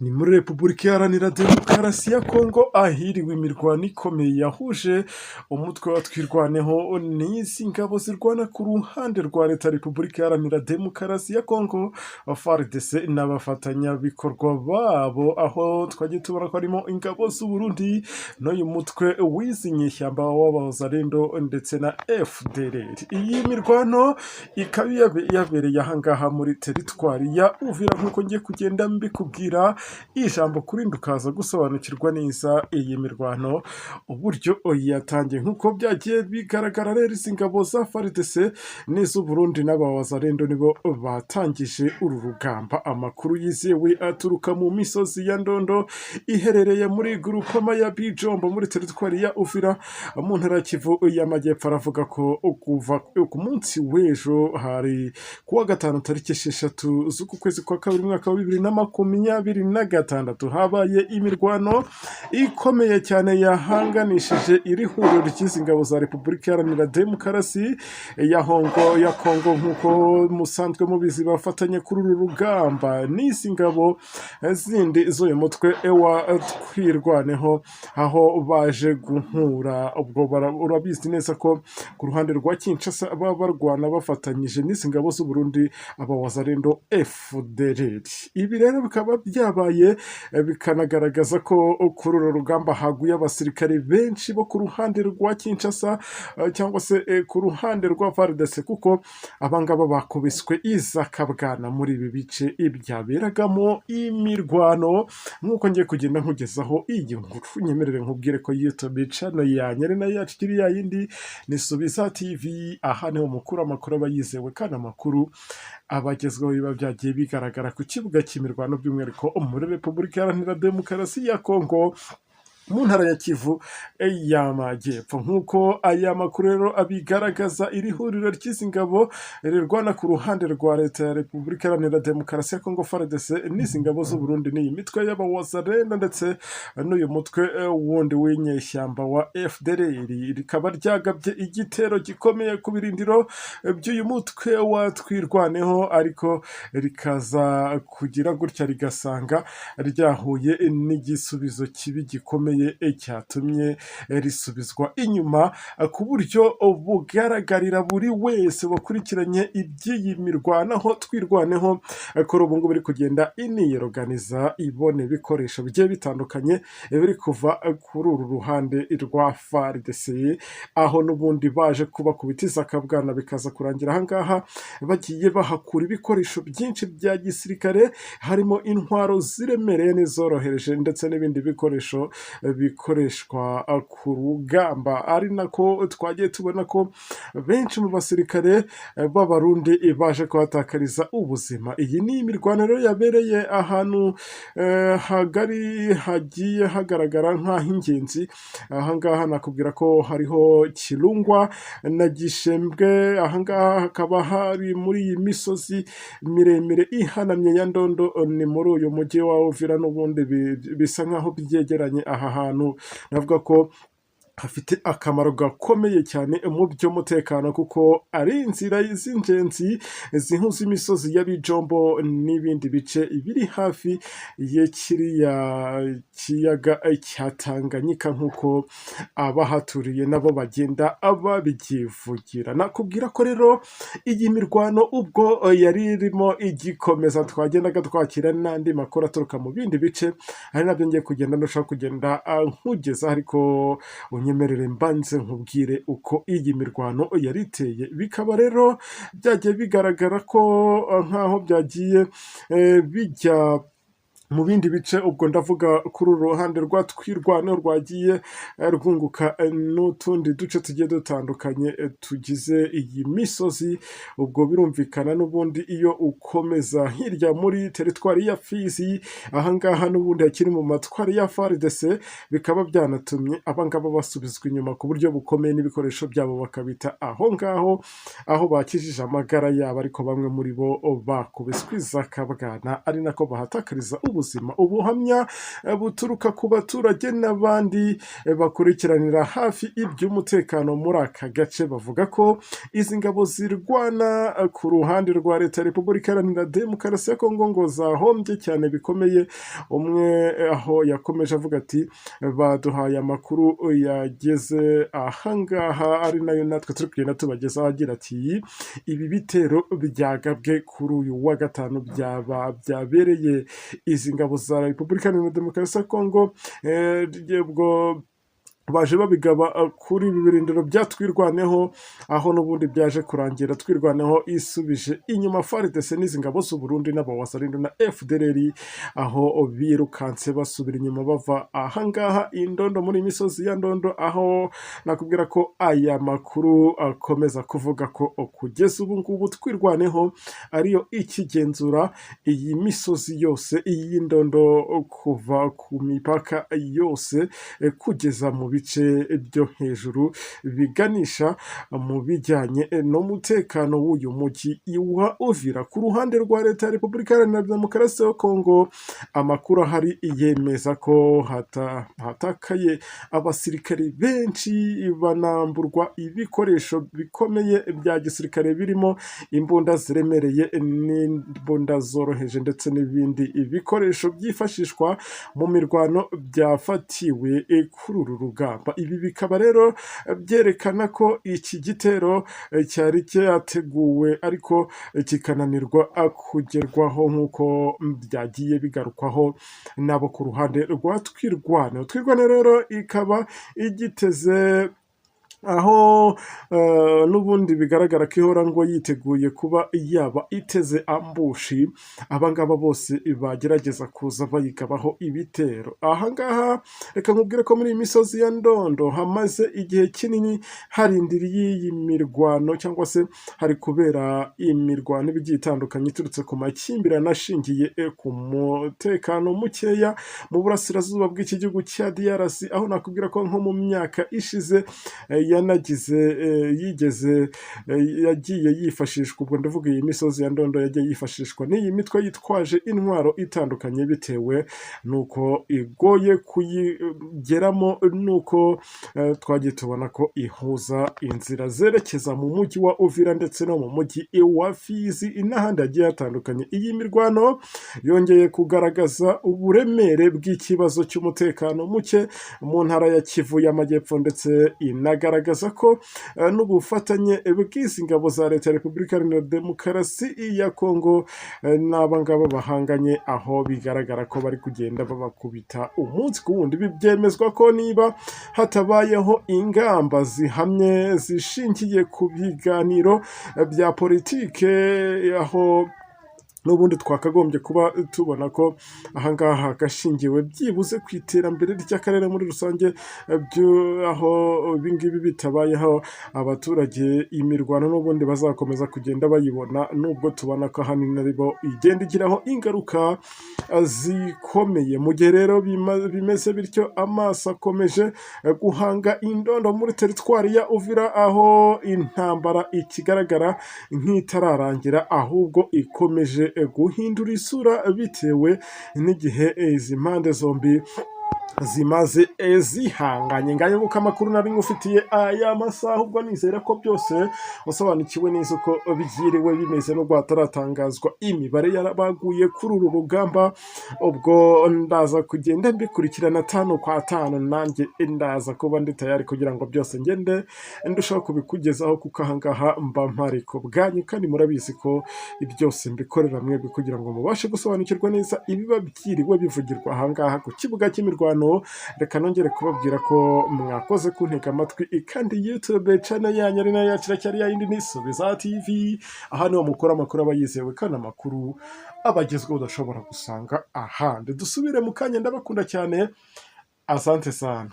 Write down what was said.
Ni muri Repubulika Iharanira Demokarasi ya Kongo ahiriwe imirwano ikomeye yahuje umutwe wa Twirwaneho n'izi ngabo zirwana ku ruhande rwa Leta ya Repubulika Iharanira Demokarasi ya Kongo, Fardc n'abafatanyabikorwa babo, aho twagiye tubona ko harimo ingabo z'u Burundi n'uyu mutwe w'izi nyeshyamba w'Wazalend ndetse na FDLR. Iyi mirwano ikaba yabereye ahangaha muri teritwari ya Uvira, nk'uko ngiye kugenda mbikubwira ijambo Kuri ukaza gusobanukirwa neza iyi mirwano uburyo yatangiye. Nk'uko byagiye bigaragara rero, izi ngabo za Fardc n'iz'u Burundi n'Abawazalendo nibo batangije uru rugamba. Amakuru yizewe aturuka mu misozi ya Ndondo iherereye muri grupama ya Bijombo muri teritwari ya Uvira mu ntara ya Kivu y'Amajyepfo aravuga ko kuva ku munsi w'ejo, hari kuwa gatanu tariki 6 z'uku kwezi kwa kabiri mwaka wa 2026 habaye imirwano ikomeye cyane yahanganishije iri huriro ry'izi ngabo za Repubulika Iharanira Demokarasi ya Kongo. Nk'uko musanzwe mubizi, bafatanye kuri uru rugamba n'izi ngabo zindi z'uyu mutwe wa Twirwaneho, aho baje guhura. Ubwo urabizi neza ko ku ruhande rwa Kinshasa baba barwana bafatanyije n'izi ngabo z'u Burundi, Abawazalendo, FDLR. Ibi rero bikaba byabaye bikanagaragaza ko kuri uru rugamba haguye abasirikare benshi bo ku ruhande rwa Kinshasa cyangwa se ku ruhande rwa Fardc, kuko abangaba bakubiswe izakabwana muri ibi bice byaberagamo imirwano. Nk'uko ngiye kugenda nkugezaho iyi nkuru, nyemerere nkubwire ko YouTube channel yanjye ari nayo yacu kiri yayindi ni Subiza TV. Aha niho mukuru amakuru aba yizewe kandi amakuru abagezweho biba byagiye bigaragara ku kibuga cy'imirwano, by'umwihariko muri Repubulika Iharanira Demokarasi ya Kongo mu ntara ya Kivu y'Amajyepfo. Nk'uko aya makuru rero abigaragaza, iri huriro ry'izi ngabo rirwana ku ruhande rwa Leta ya Repubulika Iharanira Demokarasi ya Kongo Fardc n'izi ngabo z'u Burundi n'iyi mitwe y'Abawazalend ndetse n'uyu mutwe wundi w'inyeshyamba wa FDLR, rikaba ryagabye igitero gikomeye ku birindiro by'uyu mutwe wa Twirwaneho, ariko rikaza kugira gutya rigasanga ryahuye n'igisubizo kibi gikomeye cyatumye risubizwa inyuma ku buryo bugaragarira buri wese wakurikiranye iby'iyi mirwano, aho Twirwaneho kuri ubu ngubu biri kugenda iniyoganiza ibone ibikoresho bigiye bitandukanye biri kuva kuri uru ruhande rwa Fardc, aho n'ubundi baje kubakubitiza akabwana bikaza kurangira ahangaha bagiye bahakura ibikoresho byinshi bya gisirikare, harimo intwaro ziremereye n'izorohereje ndetse n'ibindi bikoresho bikoreshwa ku rugamba. Ari nako twagiye tubona ko benshi mu basirikare b'Abarundi baje kuhatakariza ubuzima. Iyi ni imirwano rero yabereye ahantu hagari hagiye hagaragara nk'ah'ingenzi. Ahangaha nakubwira ko hariho Kirungwa na Gishembwe, ahangaha hakaba hari muri iyi misozi miremire ihanamye ya Ndondo, ni muri uyu mujyi wa Uvira, n'ubundi bisa nk'aho byegeranye. Aha hantu navuga ko hafite akamaro gakomeye cyane mu by'umutekano, kuko ari inzira z'ingenzi zihuza imisozi ya Bijombo n'ibindi bice biri hafi ya kiriya kiyaga cya Tanganyika, nk'uko abahaturiye nabo bagenda babyivugira. Nakubwira ko rero iyi mirwano ubwo yari irimo igikomeza, twagendaga twakira n'andi makuru aturuka mu bindi bice, ari nabyo ngiye kugenda ndashaka kugenda nkugeza, ariko unyemerere mbanze nkubwire uko iyi mirwano yari iteye. Bikaba rero byagiye bigaragara ko nk'aho byagiye bijya mu bindi bice, ubwo ndavuga kuri uru ruhande rwa Twirwaneho rwagiye rwunguka n'utundi duce tugiye dutandukanye tugize iyi misozi. Ubwo birumvikana n'ubundi iyo ukomeza hirya muri teritwari ya Fizi, ahangaha n'ubundi hakiri mu matwari ya Fardc, bikaba byanatumye abangaba basubizwa inyuma ku buryo bukomeye, n'ibikoresho byabo bakabita aho ngaho, aho bakijije amagara yabo, ariko bamwe muri bo bakubiswe izakabwana, ari nako bahatakariza y'ubuzima. Ubuhamya buturuka ku baturage n'abandi bakurikiranira hafi iby'umutekano muri aka gace bavuga ko izi ngabo zirwana ku ruhande rwa leta ya Repubulika Iharanira Demokarasi ya Kongo ngo zahombye cyane bikomeye. Umwe aho yakomeje avuga ati baduhaye amakuru yageze ahangaha ari nayo natwe turi kugenda tubagezaho, agira ati ibi bitero byagabwe kuri uyu wa gatanu byabereye izi ngabo za Repubulika Iharanira Demokarasi ya Kongo ubwo baje babigaba kuri ibi birindiro bya Twirwaneho, aho n'ubundi byaje kurangira Twirwaneho isubije inyuma Fardc n'izi ngabo z'u Burundi n'aba Wazalend na FDLR, aho birukanse basubira inyuma bava ahangaha indondo muri imisozi ya Ndondo, aho nakubwira ko aya makuru akomeza kuvuga ko kugeza ubu ngubu Twirwaneho ariyo ikigenzura iyi misozi yose iyi Ndondo kuva ku mipaka yose kugeza mu bice byo hejuru biganisha mu bijyanye n'umutekano w'uyu mujyi wa Uvira. Ku ruhande rwa leta ya Repubulika Iharanira Demokarasi ya Kongo, amakuru ahari yemeza ko hatakaye abasirikare benshi banamburwa ibikoresho bikomeye bya gisirikare birimo imbunda ziremereye n'imbunda zoroheje ndetse n'ibindi ibikoresho byifashishwa mu mirwano byafatiwe kuri uru rugamba. Ibi bikaba rero byerekana ko iki gitero cyari cyateguwe ariko kikananirwa kugerwaho nk'uko byagiye bigarukwaho nabo ku ruhande rwa Twirwaneho. Twirwaneho rero ikaba igiteze aho n'ubundi bigaragara ko ihora ngo yiteguye kuba yaba iteze ambushi abangaba bose bagerageza kuza bayigabaho ibitero. Ahangaha reka nkubwire ko muri iyi misozi ya Ndondo hamaze igihe kinini harindiriye iyi mirwano cyangwa se hari kubera imirwano igiye itandukanye iturutse ku makimbirane ashingiye ku mutekano mukeya mu burasirazuba bw'iki gihugu cya DRC, aho nakubwira ko nko mu myaka ishize yagiye yifashishwa, ubwo ndavuga iyi misozi ya Ndondo yagiye yifashishwa n'iyi mitwe yitwaje intwaro itandukanye bitewe nuko igoye kuyigeramo, nuko twagiye tubona ko ihuza inzira zerekeza mu mujyi wa Uvira ndetse no mu mujyi wa Fizi n'ahandi hagiye hatandukanye. Iyi mirwano yongeye kugaragaza uburemere bw'ikibazo cy'umutekano muke mu ntara ya Kivu y'Amajyepfo, ndetse inagaragaza ko n'ubufatanye bw'izi ngabo za leta ya Repubulika Iharanira Demokarasi ya Kongo n'abangaba bahanganye, aho bigaragara ko bari kugenda babakubita umunsi ku wundi. Byemezwa ko niba hatabayeho ingamba zihamye zishingiye ku biganiro bya politike, aho n'ubundi twakagombye kuba tubona ko ahangaha gashingiwe byibuze ku iterambere ry'akarere muri rusange, aho ibingibi bitabayeho abaturage imirwano n'ubundi bazakomeza kugenda bayibona, nubwo tubona ko ahanini aribo igenda igiraho ingaruka zikomeye. Mu gihe rero bimeze bityo, amaso akomeje guhanga indondo muri teritwari ya Uvira, aho intambara ikigaragara nk'itararangira ahubwo ikomeje guhindura isura bitewe n'igihe izi mpande zombi zimaze zihanganye. Ngayo nguko amakuru nari ngufitiye aya masaha, ubwo nizera ko byose usobanukiwe neza uko byiriwe bimeze, no rwataratangazwa imibare yarabaguye kuri uru rugamba. Ubwo ndaza kugenda mbikurikirana 5 kwa 5, nanjye ndaza kuba ndi tayari kugira ngo byose ngende ndushaho kubikugezaho, kuko ahangaha mba mpari ku bwanyu, kandi murabizi ko byose mbikorera mwebwe kugira ngo mubashe gusobanukirwa neza ibiba byiriwe bivugirwa ahangaha ku kibuga cy'imirwano. Reka nongere kubabwira ko mwakoze kuntega amatwi, kandi YouTube channel yanyu ari nayo yacyari yindi nisubiza TV, aha niho mukora amakuru aba yizewe kandi amakuru abagezweho udashobora gusanga ahandi. Dusubire mu kanya, ndabakunda cyane, asante sana.